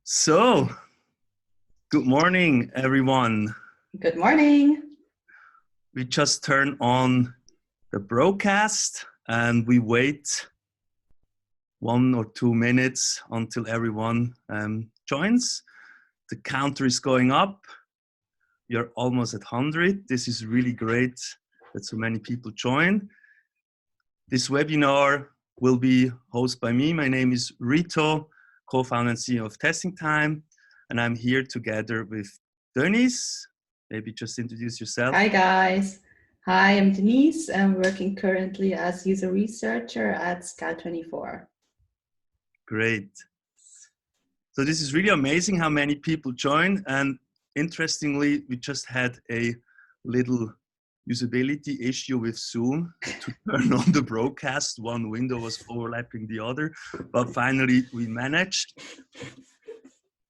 So, good morning, everyone. Good morning. We just turn on the broadcast and we wait 1 or 2 minutes until everyone joins. The counter is going up. You're almost at 100. This is really great that so many people join. This webinar will be hosted by me. My name is Reto, co-founder and CEO of Testing Time, and I'm here together with Denise. Maybe just introduce yourself. Hi guys. Hi, I'm Denise. I'm working currently as user researcher at Scout24. Great. So this is really amazing how many people join, and interestingly, we just had a little usability issue with Zoom to turn on the broadcast. One window was overlapping the other, but finally we managed.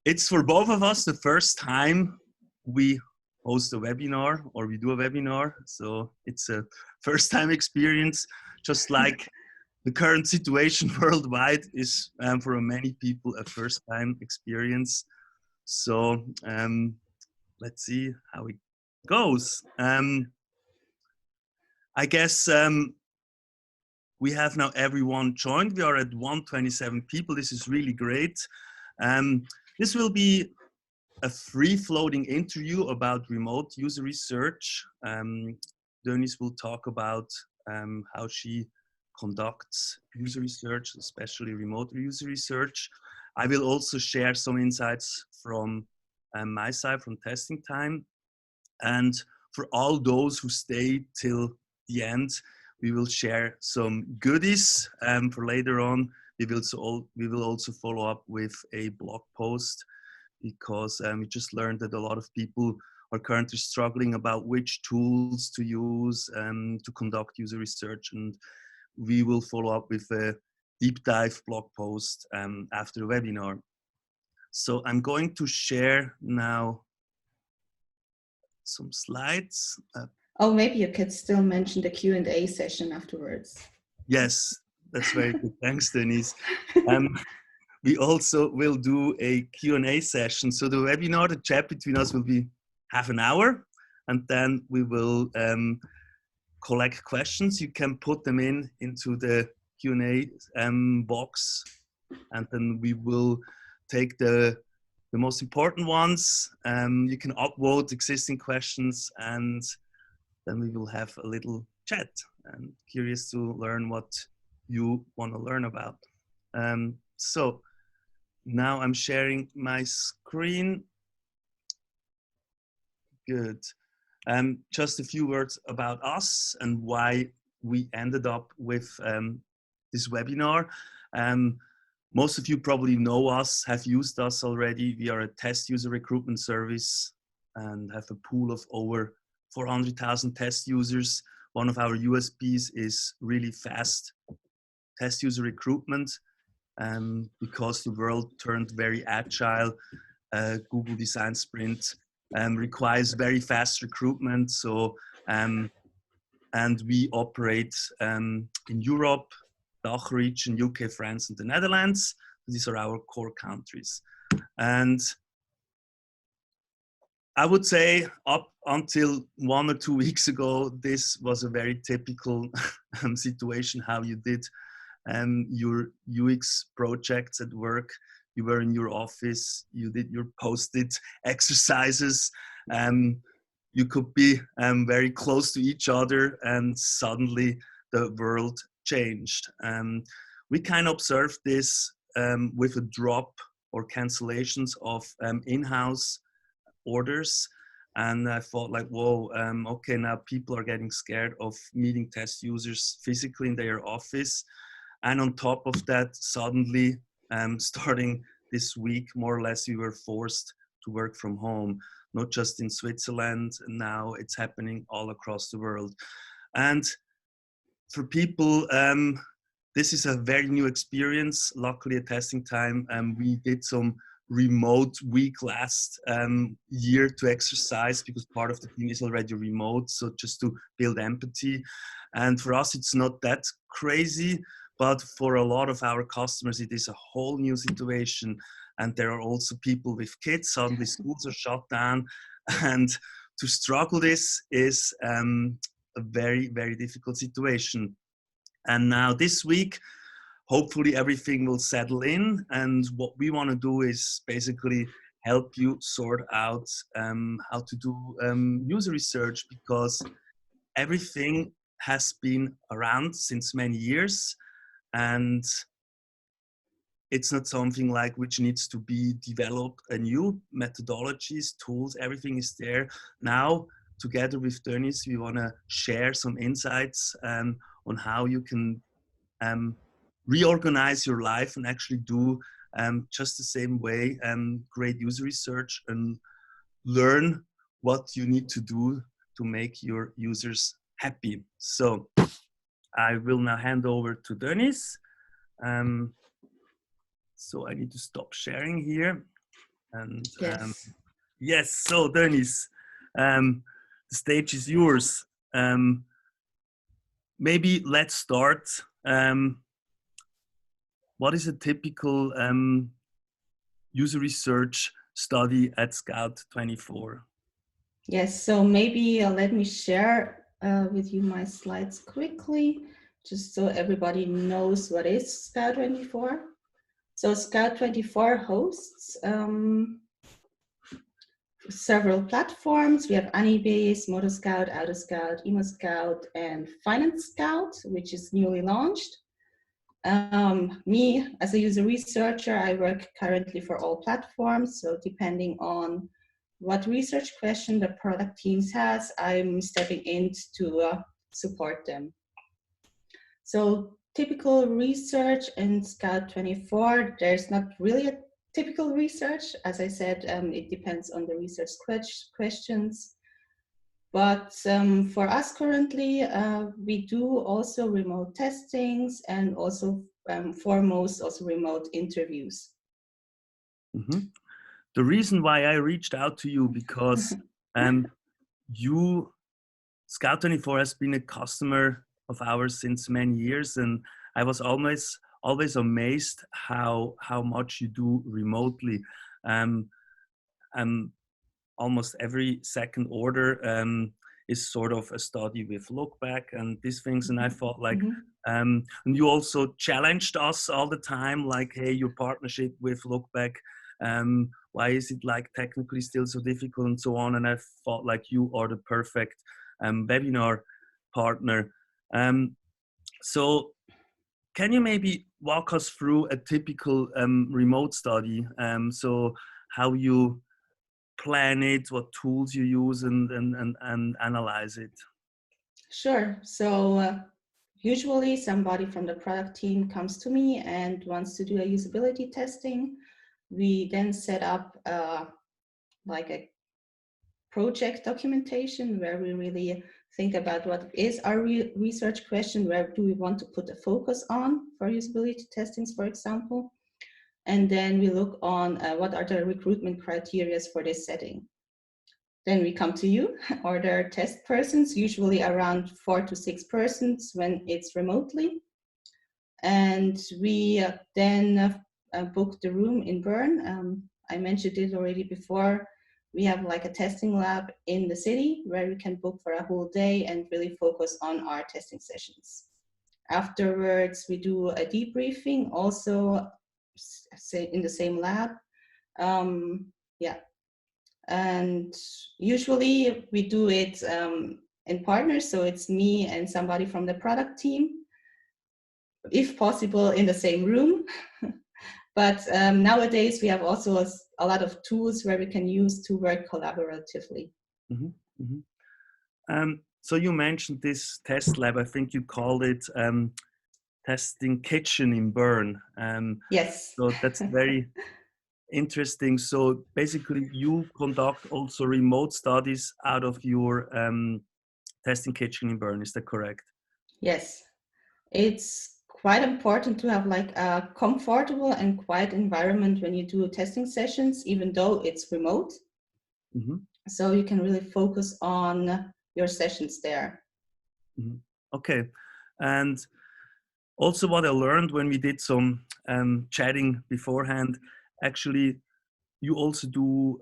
It's for both of us the first time we host a webinar or we do a webinar. So it's a first time experience, just like the current situation worldwide is for many people a first time experience. So let's see how it goes. I guess we have now everyone joined. We are at 127 people. This is really great. This will be a free-floating interview about remote user research. Denise will talk about how she conducts user research, especially remote user research. I will also share some insights from my side, from Testing Time. And for all those who stay till the end, we will share some goodies for later on. We will also follow up with a blog post because we just learned that a lot of people are currently struggling about which tools to use to conduct user research, and we will follow up with a deep dive blog post after the webinar. So I'm going to share now some slides. Oh, maybe you could still mention the Q&A session afterwards. Yes, that's very good. Thanks, Denise. We also will do a Q&A session. So the webinar, the chat between us will be half an hour, and then we will collect questions. You can put them into the Q&A box, and then we will take the most important ones. You can upvote existing questions, and then we will have a little chat. I'm curious to learn what you want to learn about. So now I'm sharing my screen. Good. Just a few words about us and why we ended up with this webinar. Most of you probably know us, have used us already. We are a test user recruitment service and have a pool of over 400,000 test users. One of our USPs is really fast test user recruitment. Because the world turned very agile, Google Design Sprint requires very fast recruitment. So, and we operate in Europe, DACH region, UK, France, and the Netherlands. These are our core countries. And I would say up until 1 or 2 weeks ago, this was a very typical situation, how you did your UX projects at work. You were in your office, you did your post-it exercises. You could be very close to each other, and suddenly the world changed. We kind of observed this with a drop or cancellations of in-house orders. And I thought like, whoa, okay, now people are getting scared of meeting test users physically in their office. And on top of that, suddenly, starting this week, more or less, we were forced to work from home, not just in Switzerland. Now it's happening all across the world. And for people, this is a very new experience. Luckily at Testing Time, we did some remote week last year to exercise because part of the team is already remote. So just to build empathy. And for us, it's not that crazy. But for a lot of our customers, it is a whole new situation. and there are also people with kids. Suddenly schools are shut down, and to struggle this is a very, very difficult situation. And now this week, hopefully everything will settle in, and what we want to do is basically help you sort out how to do user research, because everything has been around since many years, and it's not something like which needs to be developed, a new methodologies, tools, everything is there. Now, together with Denise, we want to share some insights on how you can reorganize your life and actually do just the same way, great user research and learn what you need to do to make your users happy. So I will now hand over to Denise. So I need to stop sharing here. And Yes. yes, so Denise, the stage is yours. Maybe let's start. What is a typical user research study at Scout24? Yes, so maybe let me share with you my slides quickly, just so everybody knows what is Scout24. So Scout24 hosts several platforms. We have Anibase, MotoScout, AutoScout, EmoScout, and Finance Scout, which is newly launched. Me, as a user researcher, I work currently for all platforms. So depending on what research question the product teams has, I'm stepping in to support them. So typical research in Scout24, there's not really a typical research. As I said, it depends on the research questions. But for us currently, we do also remote testings and also foremost also remote interviews. Mm-hmm. The reason why I reached out to you, because you, Scout24 has been a customer of ours since many years, and I was always amazed how much you do remotely. Almost every second order is sort of a study with Lookback and these things, and I thought like, and you also challenged us all the time, like, hey, your partnership with Lookback, why is it like technically still so difficult and so on, and I thought like you are the perfect webinar partner. So can you maybe walk us through a typical remote study? So how you plan it, what tools you use, and analyze it? Sure. So usually somebody from the product team comes to me and wants to do a usability testing. We then set up like a project documentation where we really think about what is our research question, where do we want to put a focus on for usability testings, for example. And then we look on what are the recruitment criteria for this setting. Then we come to you, order test persons, usually around 4 to 6 persons when it's remotely. And we then book the room in Bern. I mentioned it already before. We have like a testing lab in the city where we can book for a whole day and really focus on our testing sessions. Afterwards, we do a debriefing, also say in the same lab. Yeah. And usually we do it in partners, so it's me and somebody from the product team, if possible in the same room. But nowadays we have also a lot of tools where we can use to work collaboratively. Mm-hmm. Mm-hmm. So you mentioned this test lab, I think you called it testing kitchen in Bern. Yes. So that's very interesting. So basically you conduct also remote studies out of your testing kitchen in Bern, is that correct? Yes, it's quite important to have like a comfortable and quiet environment when you do testing sessions, even though it's remote. Mm-hmm. So you can really focus on your sessions there. Mm-hmm. Okay. And also what I learned when we did some chatting beforehand, actually you also do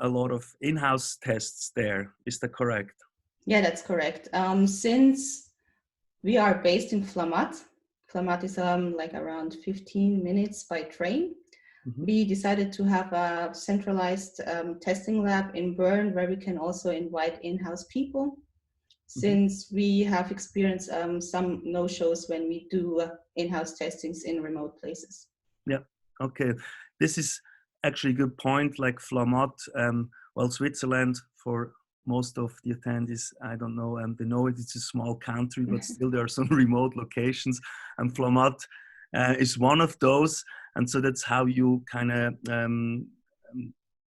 a lot of in-house tests there. Is that correct? Yeah, that's correct. Since we are based in Flamatt, Flamatt is like around 15 minutes by train. Mm-hmm. We decided to have a centralized testing lab in Bern where we can also invite in-house people, since we have experienced some no-shows when we do in-house testings in remote places. Yeah, okay. This is actually a good point, like Flamatt, well, Switzerland, for most of the attendees, I don't know, they know it's a small country, but still there are some remote locations, and Flamatt is one of those. And so that's how you kind of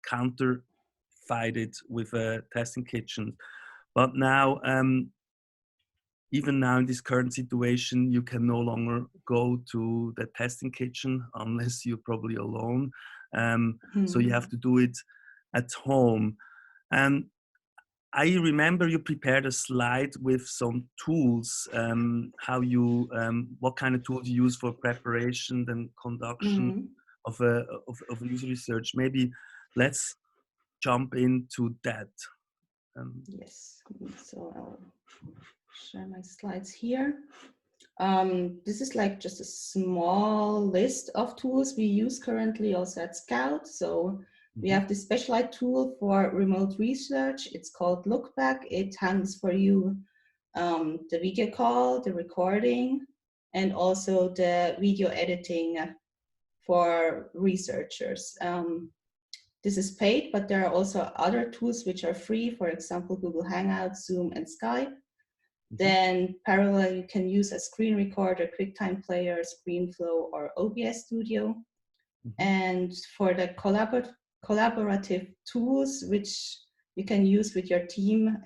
counter fight it with a testing kitchen. But now, even now in this current situation, you can no longer go to the testing kitchen unless you're probably alone. So you have to do it at home. And I remember you prepared a slide with some tools, how you, what kind of tools you use for preparation and conduction of a user research. Maybe let's jump into that. Yes, so I'll share my slides here. This is like just a small list of tools we use currently also at Scout. So we have this specialized tool for remote research. It's called Lookback. It handles for you the video call, the recording, and also the video editing for researchers. This is paid, but there are also other tools which are free, for example, Google Hangouts, Zoom, and Skype. Then parallel, you can use a screen recorder, QuickTime Player, ScreenFlow, or OBS Studio. And for the collaborative tools, which you can use with your team,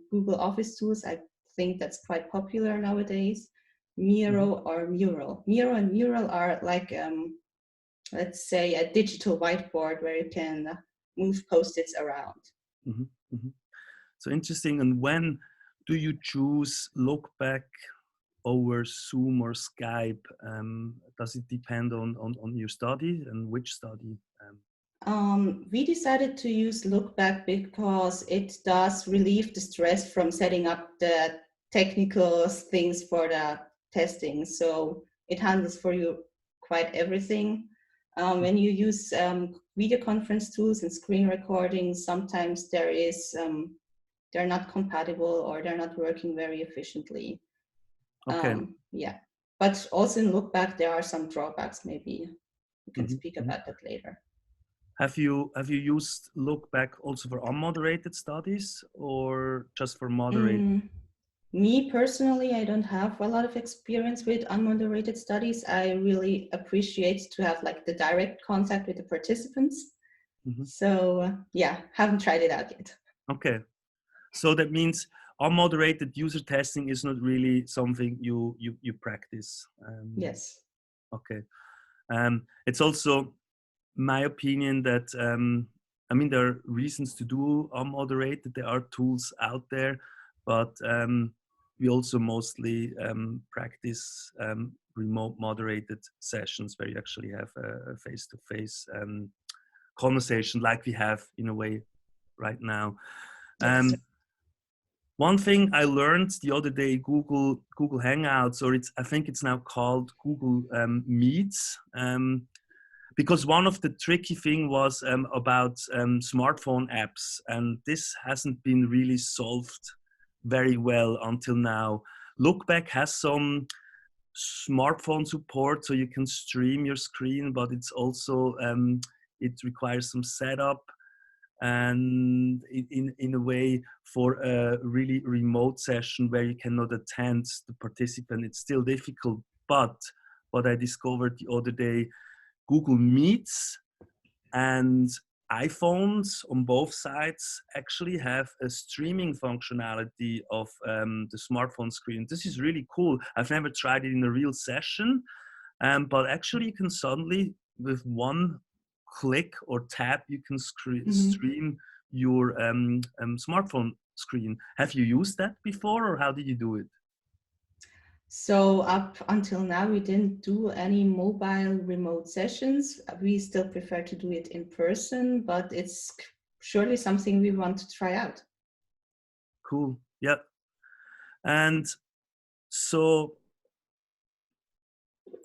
Google Office tools, I think that's quite popular nowadays, Miro or Mural. Miro and Mural are like, let's say, a digital whiteboard where you can move Post-its around. So interesting. And when do you choose Lookback over Zoom or Skype? Does it depend on your study, and which study? We decided to use Lookback because it does relieve the stress from setting up the technical things for the testing. So it handles for you quite everything. When you use video conference tools and screen recording, sometimes they're not compatible or they're not working very efficiently. Okay. Yeah, but also in Lookback, there are some drawbacks. Maybe we can speak about that later. Have you used Lookback also for unmoderated studies or just for moderated? Me personally, I don't have a lot of experience with unmoderated studies. I really appreciate to have like the direct contact with the participants. So yeah, haven't tried it out yet. Okay, so that means unmoderated user testing is not really something you practice. Yes. Okay, it's also my opinion that I mean, there are reasons to do unmoderated. There are tools out there, but we also mostly practice remote moderated sessions where you actually have a face-to-face conversation, like we have in a way right now. Yes. One thing I learned the other day, Google Hangouts, or I think it's now called Google Meets. Because one of the tricky thing was about smartphone apps, and this hasn't been really solved very well until now. Lookback has some smartphone support, so you can stream your screen, but it's also it requires some setup, and in a way for a really remote session where you cannot attend the participant, it's still difficult. But what I discovered the other day, Google Meets and iPhones on both sides actually have a streaming functionality of the smartphone screen. This is really cool. I've never tried it in a real session, but actually you can suddenly, with one click or tap, you can stream your smartphone screen. Have you used that before, or how did you do it? So up until now, we didn't do any mobile remote sessions. We still prefer to do it in person, but it's surely something we want to try out. Cool. Yeah. And so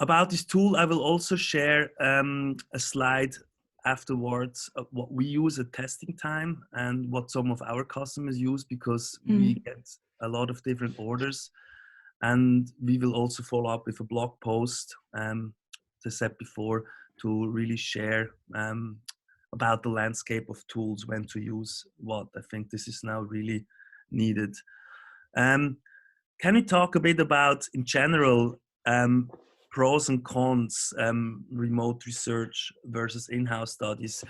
about this tool, I will also share a slide afterwards of what we use at testing time and what some of our customers use, because we get a lot of different orders. And we will also follow up with a blog post, as I said before, to really share about the landscape of tools, when to use what. I think this is now really needed. Can we talk a bit about, in general, pros and cons, remote research versus in-house studies?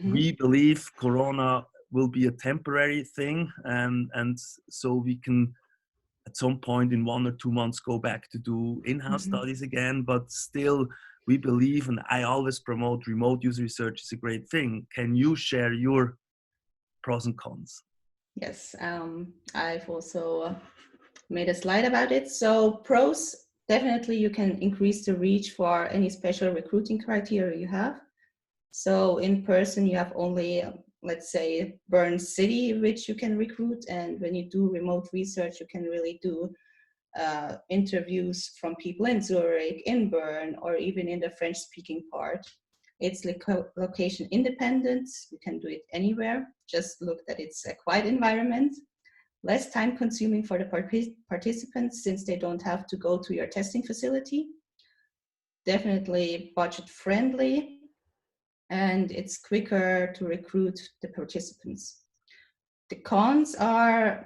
We believe Corona will be a temporary thing, and so we can, at some point in 1 or 2 months, go back to do in-house studies again. But still, we believe, and I always promote, remote user research is a great thing. Can you share your pros and cons? Yes, I've also made a slide about it. So pros, definitely you can increase the reach for any special recruiting criteria you have. So in person, you have only, let's say, Bern City, which you can recruit. And when you do remote research, you can really do interviews from people in Zurich, in Bern, or even in the French-speaking part. It's location independent. You can do it anywhere. Just look that it's a quiet environment. Less time consuming for the participants, since they don't have to go to your testing facility. Definitely budget friendly, and it's quicker to recruit the participants. The cons are,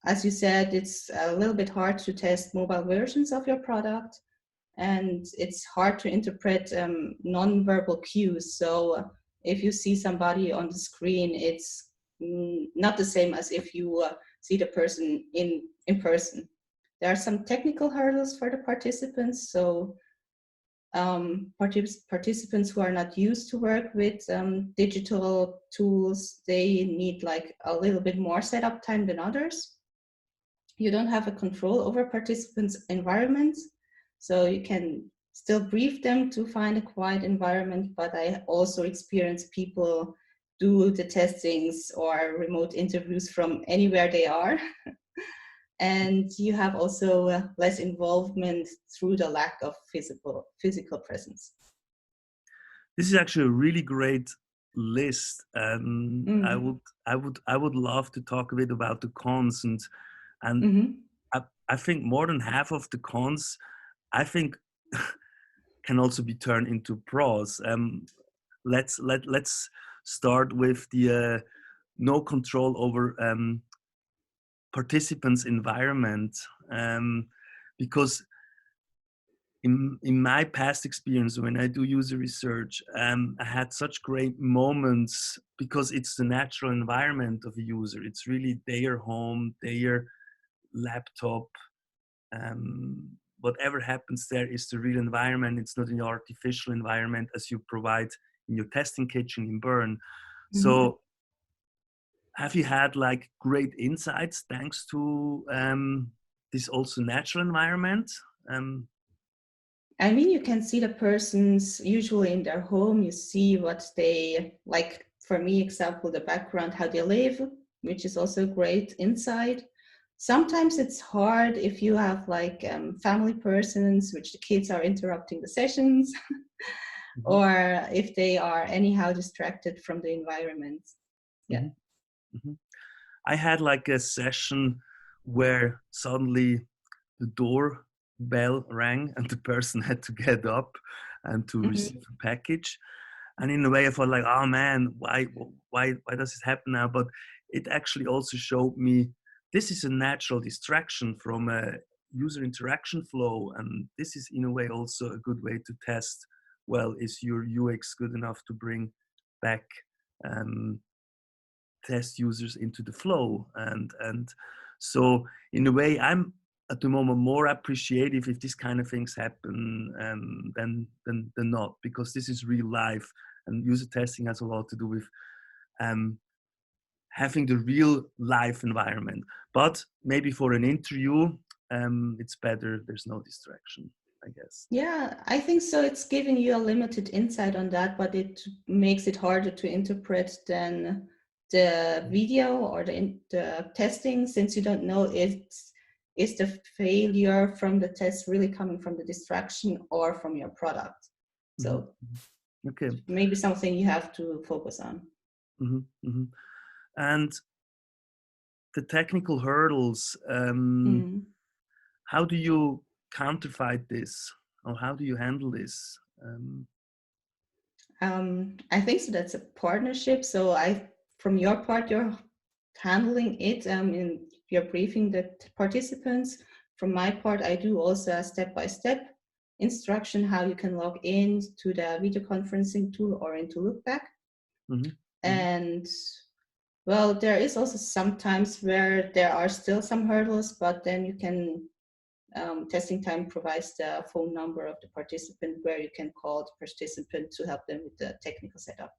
as you said, it's a little bit hard to test mobile versions of your product, and it's hard to interpret non-verbal cues. So if you see somebody on the screen, it's not the same as if you see the person in person. There are some technical hurdles for the participants. So participants who are not used to work with digital tools, they need like a little bit more setup time than others. You don't have a control over participants' environments, so you can still brief them to find a quiet environment, but I also experience people do the testings or remote interviews from anywhere they are. And you have also less involvement through the lack of physical presence. This is actually a really great list, and I would love to talk a bit about the cons, and I think more than half of the cons, I think, can also be turned into pros. Let's start with the no control over participants' environment, because in my past experience, when I do user research, I had such great moments because it's the natural environment of a user. It's really their home, their laptop. Whatever happens there is the real environment. It's not an artificial environment as you provide in your testing kitchen in Bern. So have you had like great insights thanks to this also natural environment? I mean, you can see the persons usually in their home. You see what they like. For me, example, the background, how they live, which is also great insight. Sometimes it's hard if you have like family persons, which the kids are interrupting the sessions, or if they are anyhow distracted from the environment. Yeah. I had like a session where suddenly the doorbell rang and the person had to get up and to receive a package. And in a way I felt like, oh man, why does this happen now? But it actually also showed me this is a natural distraction from a user interaction flow. And this is in a way also a good way to test, well, is your UX good enough to bring back test users into the flow? And so in a way, I'm at the moment more appreciative if these kind of things happen than not, because this is real life, and user testing has a lot to do with having the real life environment. But maybe for an interview, it's better there's no distraction, I guess. Yeah, I think so. It's giving you a limited insight on that, but it makes it harder to interpret than the video or the testing, since you don't know is the failure from the test really coming from the distraction or from your product. So Okay. maybe something you have to focus on. And the technical hurdles, how do you counterfight this, or how do you handle this? I think so. That's a partnership. So from your part, you're handling it, you're briefing the participants. From my part, I do also a step-by-step instruction how you can log in to the video conferencing tool or into Lookback. And well, there is also sometimes where there are still some hurdles, but then you can testing time provides the phone number of the participant where you can call the participant to help them with the technical setup.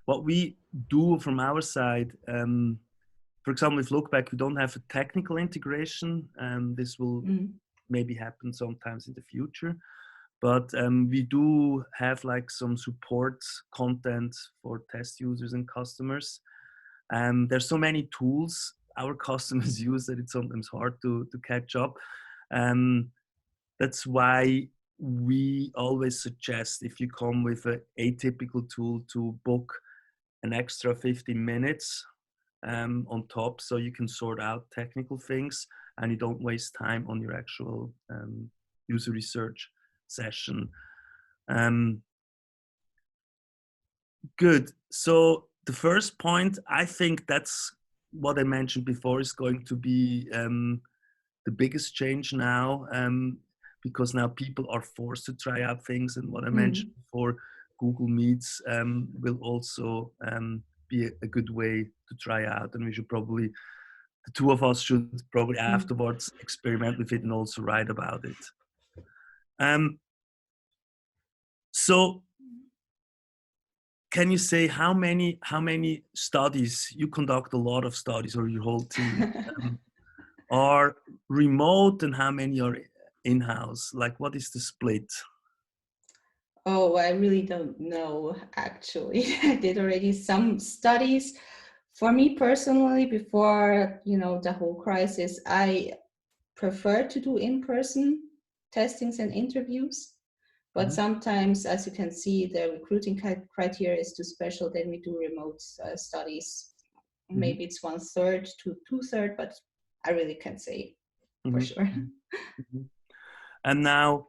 What we do from our side, for example, with Lookback, we don't have a technical integration. This will maybe happen sometimes in the future, but we do have like some support content for test users and customers. There's so many tools our customers use that it's sometimes hard to catch up. That's why we always suggest, if you come with an atypical tool, to book an extra 15 minutes on top, so you can sort out technical things and you don't waste time on your actual user research session. Good. So the first point, I think that's what I mentioned before, is going to be the biggest change now, because now people are forced to try out things. And what I mentioned before, Google Meets will also be a good way to try out. And we should probably, the two of us should probably afterwards experiment with it and also write about it. So can you say how many studies, you conduct a lot of studies, or your whole team, are remote, and how many are in-house? Like, what is the split? Oh, I really don't know, actually. I did already some studies. For me personally, before, the whole crisis, I prefer to do in-person testings and interviews. But sometimes, as you can see, the recruiting criteria is too special. Then we do remote studies. Maybe it's 1/3 to 2/3, but I really can't say for sure. And now,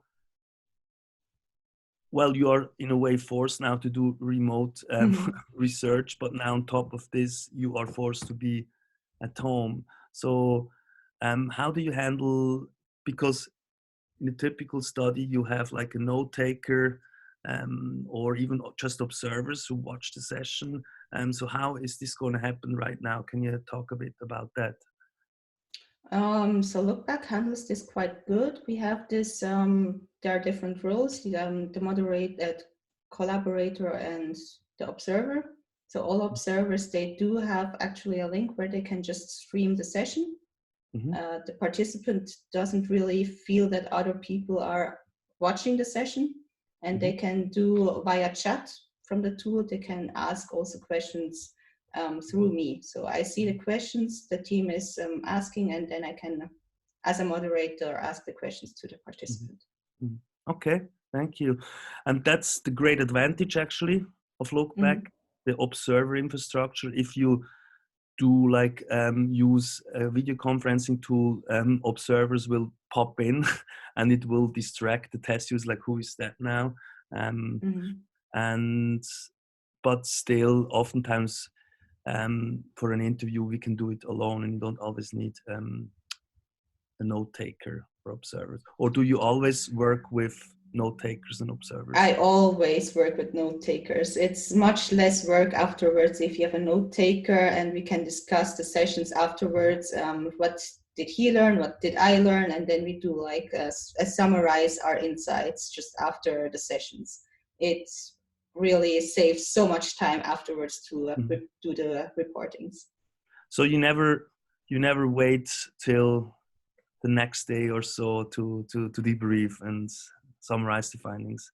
well, you are in a way forced now to do remote research, but now on top of this, you are forced to be at home. So how do you handle, because in a typical study, you have like a note taker, or even just observers who watch the session. So how is this going to happen right now? Can you talk a bit about that? So Lookback handles this quite good. We have this, there are different roles, the moderator, collaborator, and the observer. So all observers, they do have actually a link where they can just stream the session. The participant doesn't really feel that other people are watching the session, and they can do via chat from the tool. They can ask also questions through me. So I see the questions the team is asking, and then I can, as a moderator, ask the questions to the participant. Okay, thank you. And that's the great advantage actually of Lookback, the observer infrastructure. If you do like use a video conferencing tool, observers will pop in and it will distract the test users, like, who is that now? But still, oftentimes for an interview, we can do it alone, and you don't always need a note taker for observers. Or do you always work with note takers and observers? I always work with note takers. It's much less work afterwards if you have a note taker, and we can discuss the sessions afterwards. What did he learn? What did I learn? And then we do like summarize our insights just after the sessions. It really saves so much time afterwards to do the reportings. So you never you never wait till the next day or so to debrief and summarize the findings?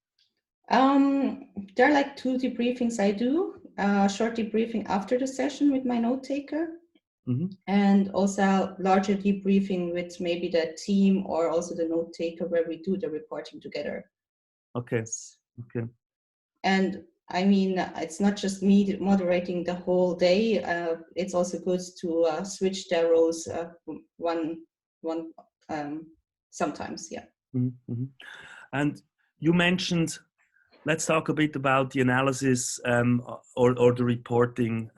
There are like 2 debriefings I do. Short debriefing after the session with my note taker, and also larger debriefing with maybe the team or also the note taker where we do the reporting together. Okay. Okay. And I mean, it's not just me moderating the whole day. It's also good to switch their roles one sometimes, yeah. And you mentioned, let's talk a bit about the analysis or the reporting.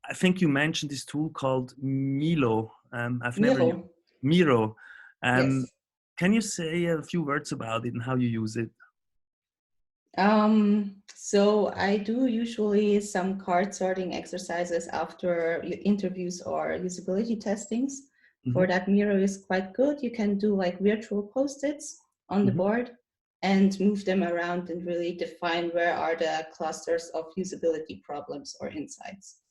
I think you mentioned this tool called Milo. I've never used Miro. Yes. Can you say a few words about it and how you use it? So I do usually some card sorting exercises after interviews or usability testings. For that, Miro is quite good. You can do like virtual post-its on the board and move them around and really define where are the clusters of usability problems or insights.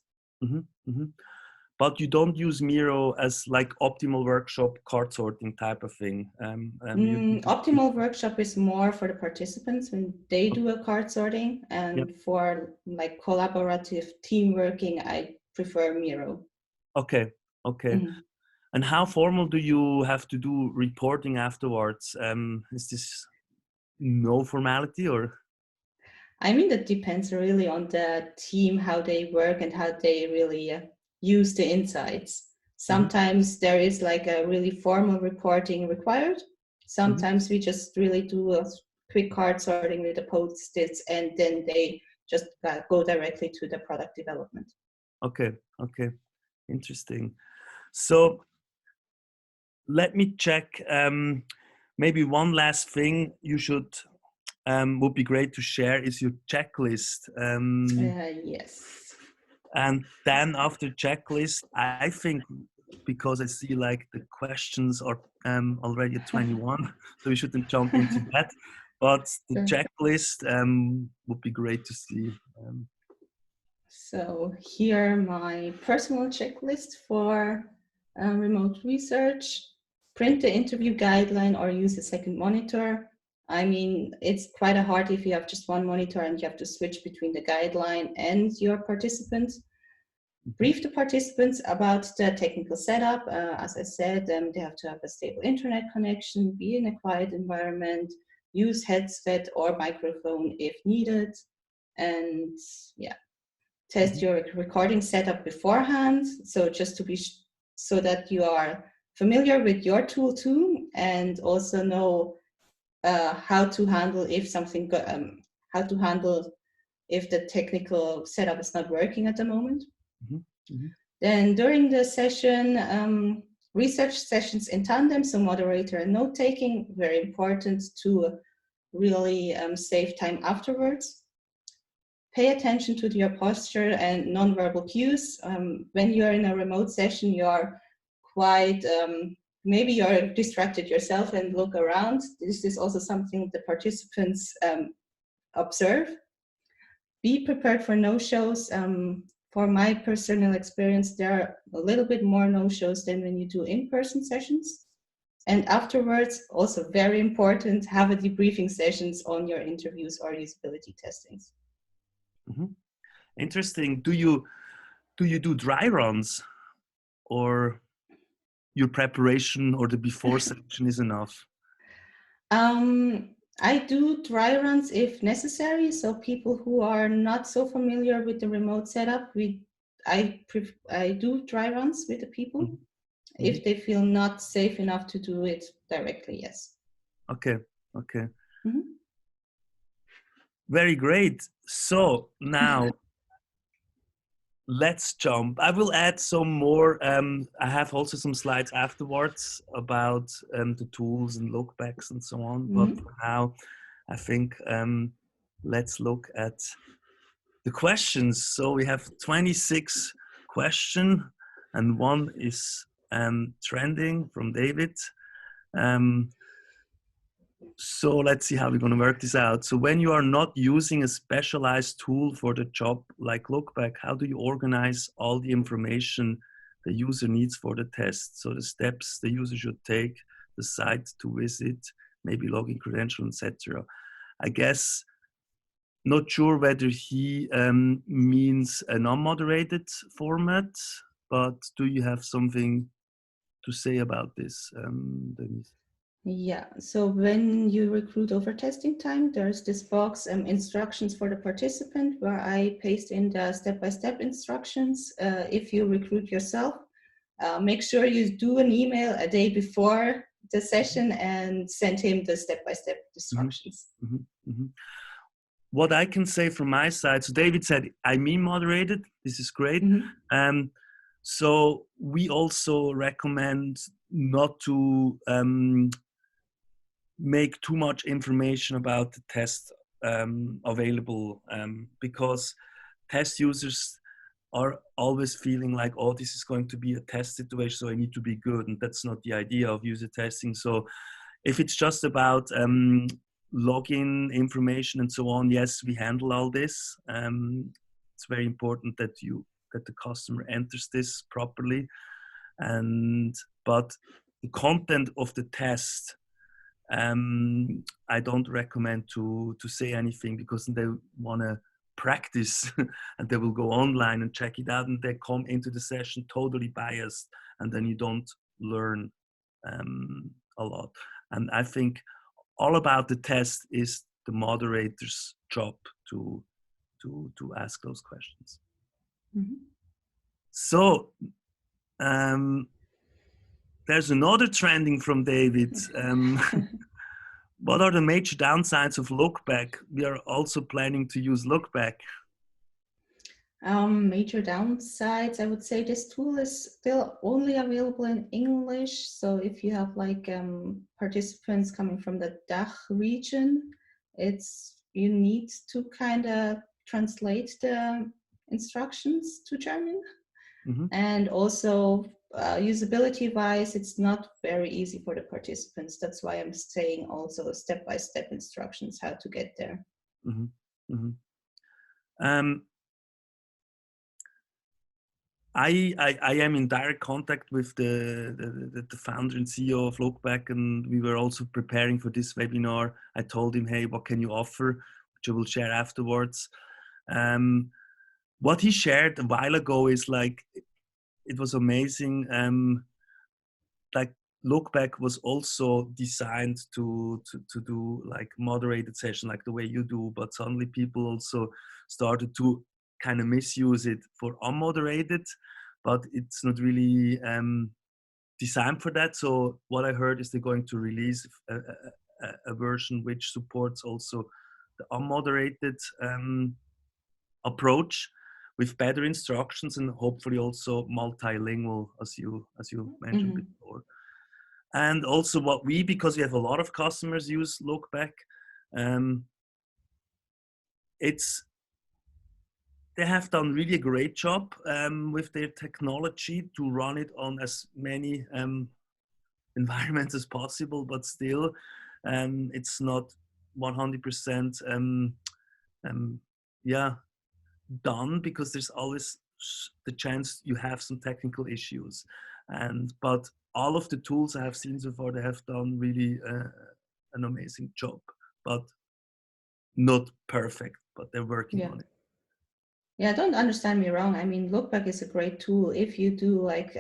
But you don't use Miro as like optimal workshop card sorting type of thing. Optimal workshop is more for the participants when they do a card sorting, and for like collaborative team working, I prefer Miro. Okay. And how formal do you have to do reporting afterwards? Is this no formality or? I mean, that depends really on the team, how they work and how they really use the insights. Sometimes there is like a really formal reporting required. Sometimes we just really do a quick card sorting with the post-its, and then they just go directly to the product development. Okay. Interesting. So let me check. Maybe one last thing you should would be great to share is your checklist. Yes. And then after checklist, I think, because I see like the questions are already at 21, so we shouldn't jump into that. But the checklist would be great to see. So here my personal checklist for remote research: print the interview guideline or use a second monitor. I mean, it's quite hard if you have just one monitor and you have to switch between the guideline and your participants. Brief the participants about the technical setup. As I said, they have to have a stable internet connection, be in a quiet environment, use headset or microphone if needed, and test your recording setup beforehand. So just to be so that you are familiar with your tool too, and also know how to handle if something how to handle if the technical setup is not working at the moment. Then during the session, research sessions in tandem, so moderator and note taking, very important to really save time afterwards. Pay attention to your posture and nonverbal cues. When you're in a remote session, you're quite, maybe you're distracted yourself and look around. This is also something the participants observe. Be prepared for no-shows. For my personal experience, there are a little bit more no-shows than when you do in-person sessions. And afterwards, also very important, have a debriefing sessions on your interviews or usability testings. Interesting. Do you do dry runs, or your preparation or the before section is enough? I do dry runs if necessary. So people who are not so familiar with the remote setup, I do dry runs with the people if they feel not safe enough to do it directly. Yes. Okay. Very great. So now let's jump. I will add some more. I have also some slides afterwards about the tools and lookbacks and so on. But for now, I think let's look at the questions. So we have 26 questions, and one is trending from David. So let's see how we're going to work this out. So when you are not using a specialized tool for the job like Lookback, how do you organize all the information the user needs for the test? So the steps the user should take, the site to visit, maybe login credential, etc. I guess not sure whether he means a non-moderated format, but do you have something to say about this, Denise? Yeah, so when you recruit over testing time, there's this box, instructions for the participant, where I paste in the step-by-step instructions. If you recruit yourself, make sure you do an email a day before the session and send him the step-by-step instructions. Mm-hmm. Mm-hmm. What I can say from my side, so David said, I mean moderated, this is great. Mm-hmm. So we also recommend not to make too much information about the test available, because test users are always feeling like, oh, this is going to be a test situation, so I need to be good. And that's not the idea of user testing. So if it's just about login information and so on, yes, we handle all this. It's very important that the customer enters this properly. But the content of the test, I don't recommend to say anything, because they want to practice and they will go online and check it out, and they come into the session totally biased, and then you don't learn a lot. And I think all about the test is the moderator's job to ask those questions. Mm-hmm. So there's another trending from David. What are the major downsides of Lookback? We are also planning to use Lookback. Major downsides, I would say this tool is still only available in English. So if you have like participants coming from the DACH region, you need to kind of translate the instructions to German. Mm-hmm. And also usability wise, it's not very easy for the participants. That's why I'm saying also step-by-step instructions how to get there. Mm-hmm. Mm-hmm. I am in direct contact with the founder and CEO of Lookback, and we were also preparing for this webinar. I told him, hey, what can you offer? Which I will share afterwards. What he shared a while ago is like, it was amazing. Like Lookback was also designed to do like moderated session, like the way you do, but suddenly people also started to kind of misuse it for unmoderated, but it's not really designed for that. So what I heard is they're going to release a version which supports also the unmoderated approach with better instructions, and hopefully also multilingual, as you mentioned mm-hmm. before. And also because we have a lot of customers use Lookback, they have done really a great job with their technology to run it on as many environments as possible, but still it's not 100% done, because there's always the chance you have some technical issues. But all of the tools I have seen so far, they have done really an amazing job, but not perfect, but they're working on it. Yeah, don't understand me wrong. I mean, Lookback is a great tool. If you do like,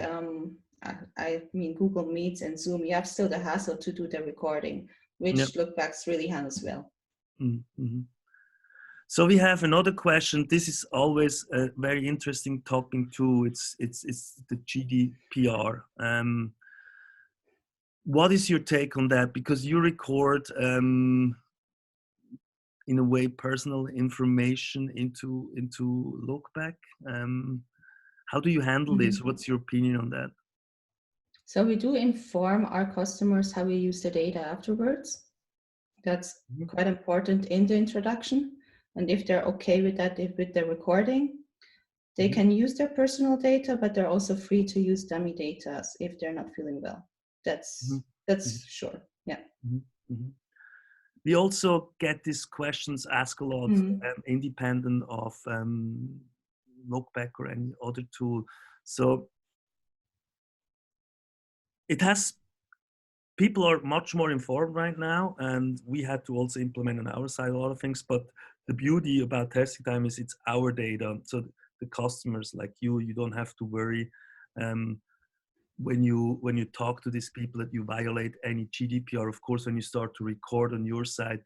I mean, Google Meets and Zoom, you have still the hassle to do the recording, which Lookbacks really handles well. Mm-hmm. So we have another question. This is always a very interesting topic too. It's the GDPR. What is your take on that? Because you record in a way personal information into Lookback. How do you handle this? What's your opinion on that? So we do inform our customers how we use the data afterwards. That's quite important in the introduction. And if they're okay with that, with the recording, they can use their personal data, but they're also free to use dummy data if they're not feeling well. That's sure. Yeah. we also get these questions asked a lot, Mm. independent of Lookback or any other tool. So it has, people are much more informed right now, and we had to also implement on our side a lot of things. But the beauty about testing time is it's our data. So the customers like you don't have to worry when you talk to these people that you violate any GDPR. Of course, when you start to record on your side,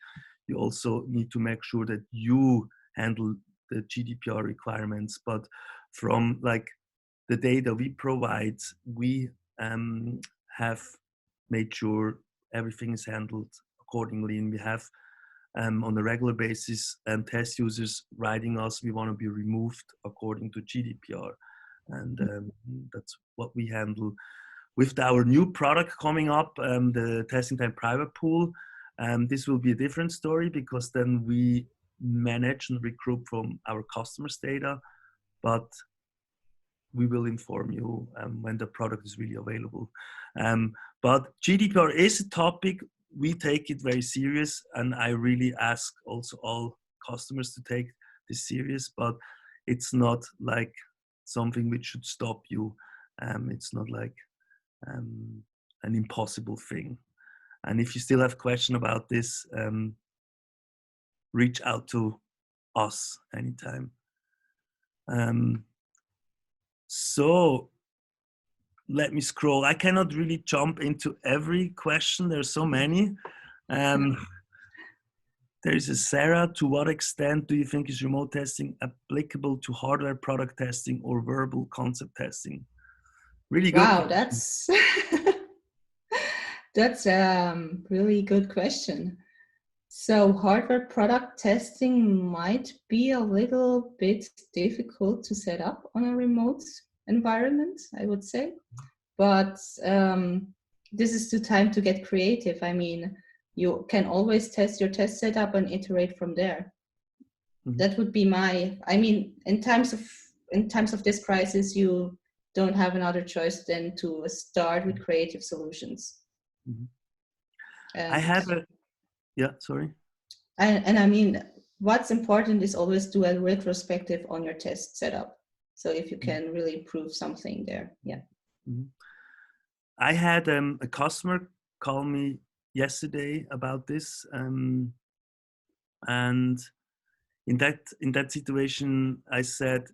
you also need to make sure that you handle the GDPR requirements. But from like the data we provide, we have made sure everything is handled accordingly, and we have on a regular basis test users writing us, we want to be removed according to GDPR, and that's what we handle. With our new product coming up, the testing time private pool, this will be a different story, because then we manage and recruit from our customers' data, but we will inform you when the product is really available. But GDPR is a topic, we take it very serious, and I really ask also all customers to take this serious, but it's not like something which should stop you. It's not like an impossible thing. And if you still have questions about this, reach out to us anytime. So let me scroll. I cannot really jump into every question. There's so many. There is a Sarah. To what extent do you think is remote testing applicable to hardware product testing or verbal concept testing? Really good. Wow, that's really good question. So hardware product testing might be a little bit difficult to set up on a remote environment, I would say. But this is the time to get creative. I mean, you can always test your test setup and iterate from there. Mm-hmm. That would be I mean, in times of this crisis, you don't have another choice than to start with creative solutions. Mm-hmm. I have sorry. And I mean, what's important is always do a retrospective on your test setup. So if you can really prove something there, yeah. Mm-hmm. I had a customer call me yesterday about this, and in that situation, I said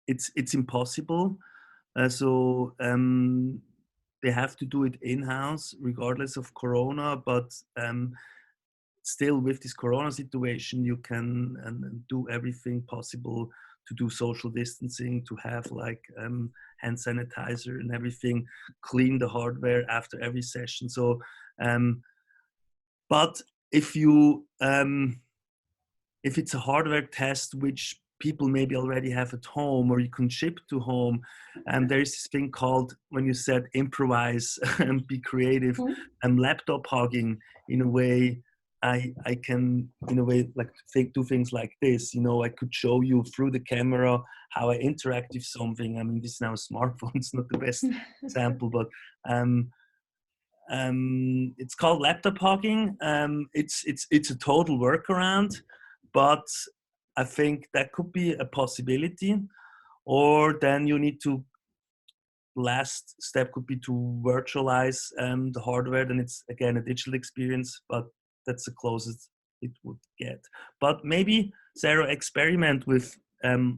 it's impossible. So they have to do it in-house, regardless of Corona. But still, with this Corona situation, you can do everything possible to do social distancing, to have like hand sanitizer and everything, clean the hardware after every session. So, but if it's a hardware test which people maybe already have at home, or you can ship to home, and there's this thing called, when you said improvise and be creative, laptop hogging. In a way, I can, in a way, like do things like this. You know, I could show you through the camera how I interact with something. I mean, this is now a smartphone. It's not the best example, but it's called laptop hogging. It's a total workaround, but I think that could be a possibility. Or then you need to, last step could be to virtualize the hardware. Then it's again a digital experience, but that's the closest it would get. But maybe, Sarah, experiment with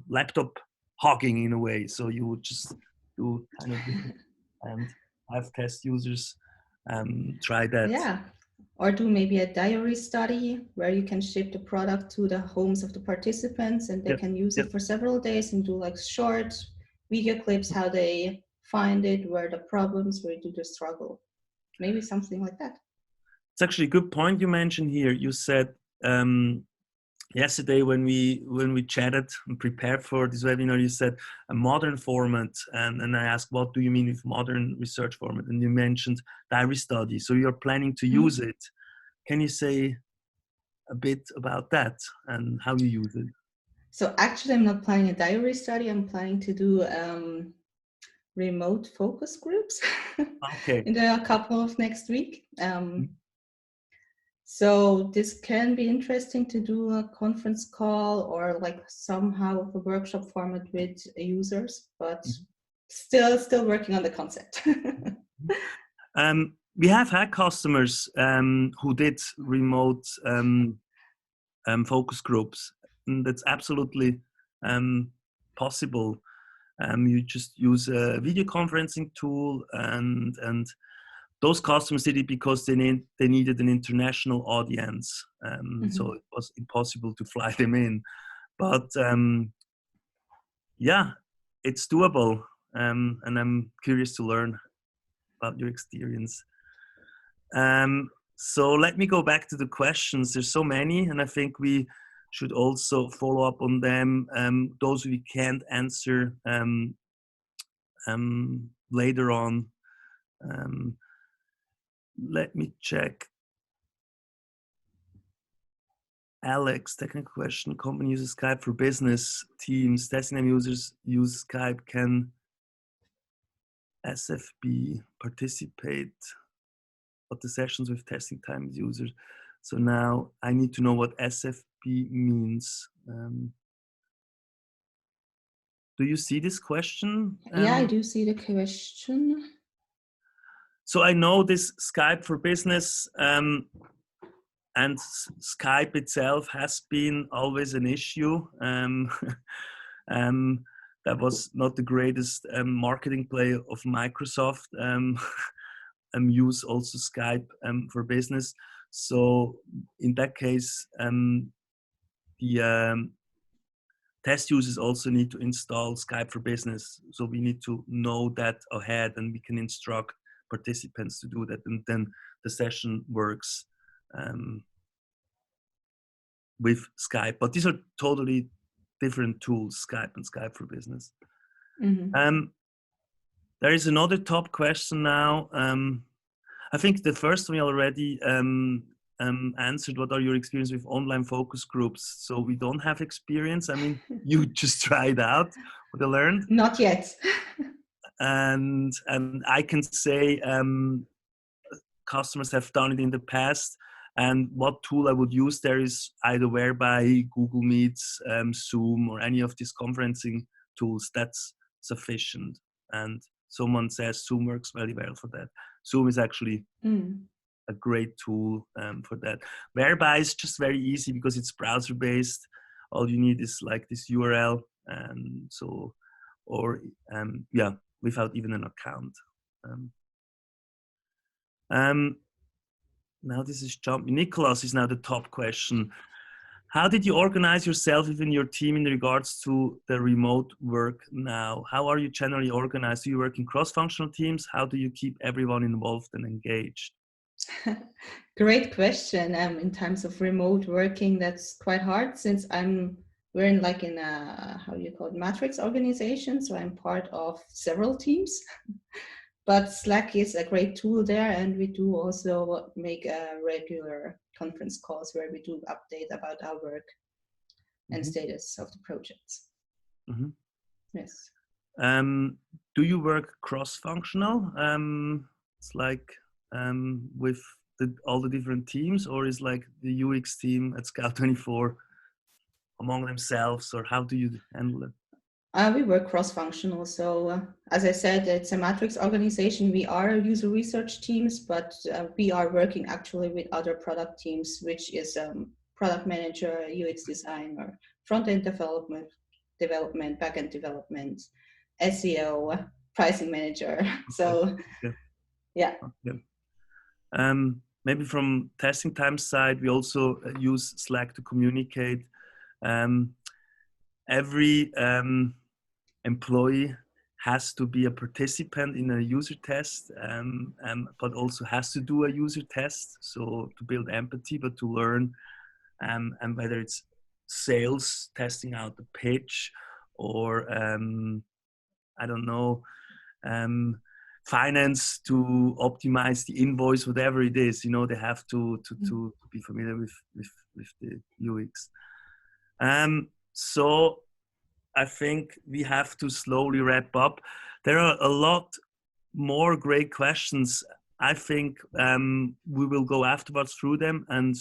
laptop hogging in a way. So you would just do kind of and have test users try that. Yeah. Or do maybe a diary study where you can ship the product to the homes of the participants, and they can use it for several days and do like short video clips, how they find it, where the problems, where do the struggle. Maybe something like that. It's actually a good point you mentioned here. You said yesterday when we chatted and prepared for this webinar, you said a modern format, and I asked, what do you mean with modern research format? And you mentioned diary study. So you're planning to use it. Can you say a bit about that and how you use it? So actually, I'm not planning a diary study. I'm planning to do remote focus groups Okay. in a couple of next week. So this can be interesting to do a conference call or like somehow of a workshop format with users, but still working on the concept. We have had customers who did remote focus groups, and that's absolutely possible. You just use a video conferencing tool, and those customers did it because they needed an international audience, so it was impossible to fly them in. But yeah, it's doable, and I'm curious to learn about your experience. So let me go back to the questions. There's so many, and I think we should also follow up on them. Those we can't answer later on. Let me check. Alex, technical question. Company uses Skype for business teams. Testing time users use Skype. Can SFB participate at the sessions with testing time users? So now I need to know what SFB means. Do you see this question? Yeah, I do see the question. So I know this Skype for business and Skype itself has been always an issue. That was not the greatest marketing play of Microsoft. Use also Skype for business. So in that case, the test users also need to install Skype for business. So we need to know that ahead, and we can instruct participants to do that, and then the session works with Skype. But these are totally different tools, Skype and Skype for business. There is another top question now. I think the first one we already answered. What are your experience with online focus groups? So we don't have experience. I mean, you just tried out what I learned. Not yet. and I can say customers have done it in the past. And what tool I would use there is either Whereby, Google Meets, Zoom, or any of these conferencing tools. That's sufficient. And someone says Zoom works very well for that. Zoom is actually a great tool for that. Whereby is just very easy because it's browser based. All you need is like this URL, and so, or yeah, without even an account. Now this is jumping. Nicholas is now the top question. How did you organize yourself within your team in regards to the remote work now? How are you generally organized? Do you work in cross-functional teams? How do you keep everyone involved and engaged? Great question. In terms of remote working, that's quite hard since we're in like in a, how do you call it, matrix organization. So I'm part of several teams. But Slack is a great tool there, and we do also make regular conference calls where we do update about our work and status of the projects. Yes. Do you work cross-functional? It's like with all the different teams, or is like the UX team at Scout24 among themselves, or how do you handle it? We work cross-functional. So as I said, it's a matrix organization. We are user research teams, but we are working actually with other product teams, which is product manager, UX designer, front-end development, back-end development, SEO, pricing manager. Okay. So yeah. Maybe from testing time side, we also use Slack to communicate. Every employee has to be a participant in a user test, but also has to do a user test. So to build empathy, but to learn, and whether it's sales, testing out the pitch, or I don't know, finance to optimize the invoice, whatever it is, you know, they have to be familiar with the UX. So I think we have to slowly wrap up. There are a lot more great questions. I think we will go afterwards through them and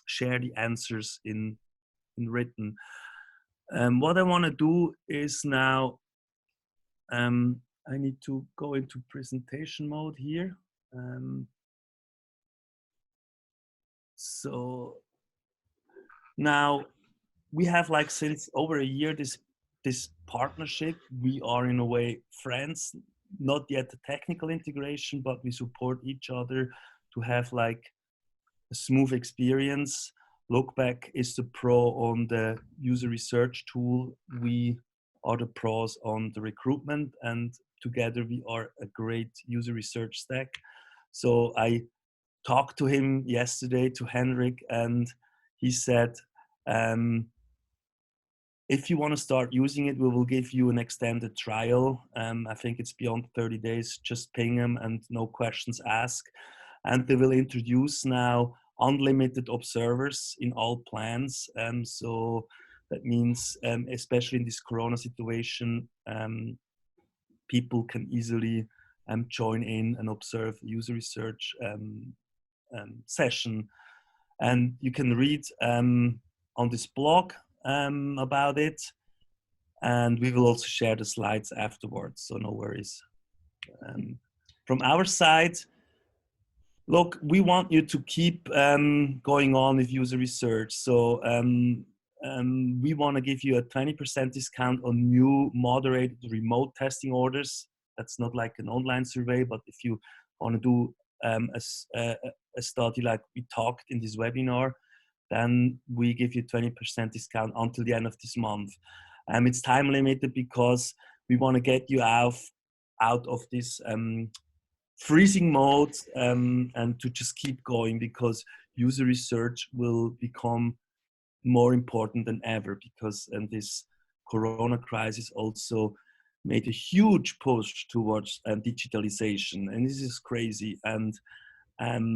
share the answers in written. What I want to do is now, I need to go into presentation mode here. So now we have, like, since over a year this partnership. We are in a way friends, not yet a technical integration, but we support each other to have like a smooth experience. Lookback is the pro on the user research tool. We are the pros on the recruitment, and together we are a great user research stack. So I talked to him yesterday, to Henrik, and he said, if you want to start using it, we will give you an extended trial. I think it's beyond 30 days. Just ping them and no questions asked. And they will introduce now unlimited observers in all plans. So that means, especially in this Corona situation, people can easily join in and observe user research session. And you can read on this blog about it, and we will also share the slides afterwards, so no worries. From our side, look, we want you to keep going on with user research. So we want to give you a 20% discount on new moderated remote testing orders. That's not like an online survey, but if you want to do a study like we talked in this webinar, then we give you 20% discount until the end of this month. It's time limited because we want to get you out of this freezing mode and to just keep going, because user research will become more important than ever, because this Corona crisis also made a huge push towards digitalization, and this is crazy, and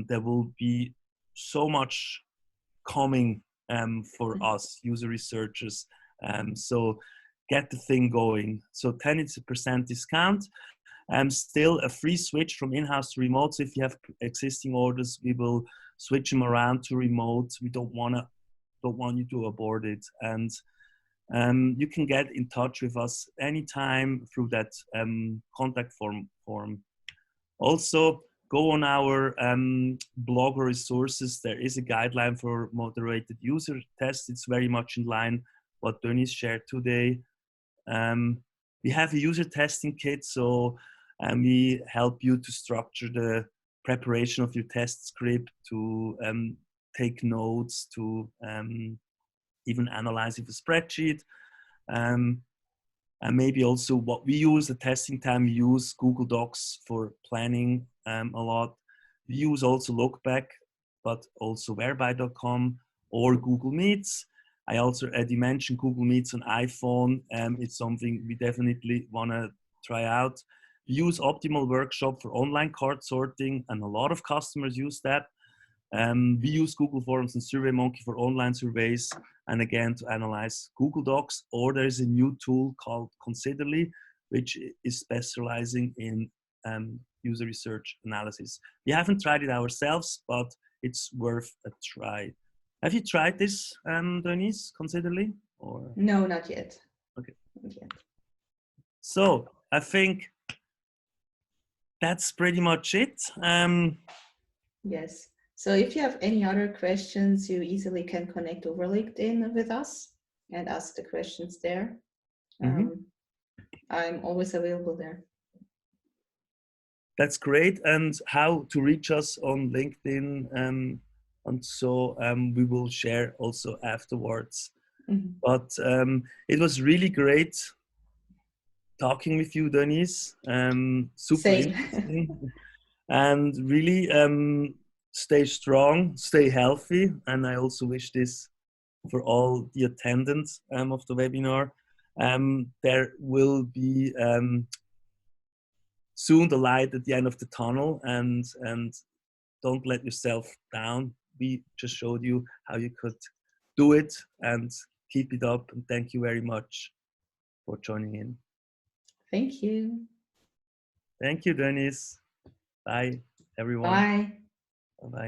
there will be so much coming for us user researchers. So get the thing going. So 10% discount. Still a free switch from in-house to remote. So if you have existing orders, we will switch them around to remote. We don't want you to abort it. And you can get in touch with us anytime through that contact form. Also, go on our blog or resources. There is a guideline for moderated user tests. It's very much in line what Denise shared today. We have a user testing kit, so we help you to structure the preparation of your test script, to take notes, to even analyze with a spreadsheet. And maybe also what we use, the testing time, we use Google Docs for planning a lot. We use also Lookback, but also whereby.com or Google Meets. I also already mentioned Google Meets on iPhone. It's something we definitely want to try out. We use Optimal Workshop for online card sorting, and a lot of customers use that. We use Google Forms and SurveyMonkey for online surveys, and again to analyze Google Docs. Or there's a new tool called Considerly, which is specializing in user research analysis. We haven't tried it ourselves, but it's worth a try. Have you tried this, Denise, Considerly? Or? No, not yet. Okay. Not yet. So I think that's pretty much it. Yes. So if you have any other questions, you easily can connect over LinkedIn with us and ask the questions there. I'm always available there. That's great. And how to reach us on LinkedIn, and so we will share also afterwards. But it was really great talking with you, Denise. Super interesting. And really stay strong, stay healthy. And I also wish this for all the attendants of the webinar. There will be soon the light at the end of the tunnel, and don't let yourself down. We just showed you how you could do it, and keep it up. And thank you very much for joining in. Thank you. Thank you, Denise. Bye, everyone. Bye. Bye-bye.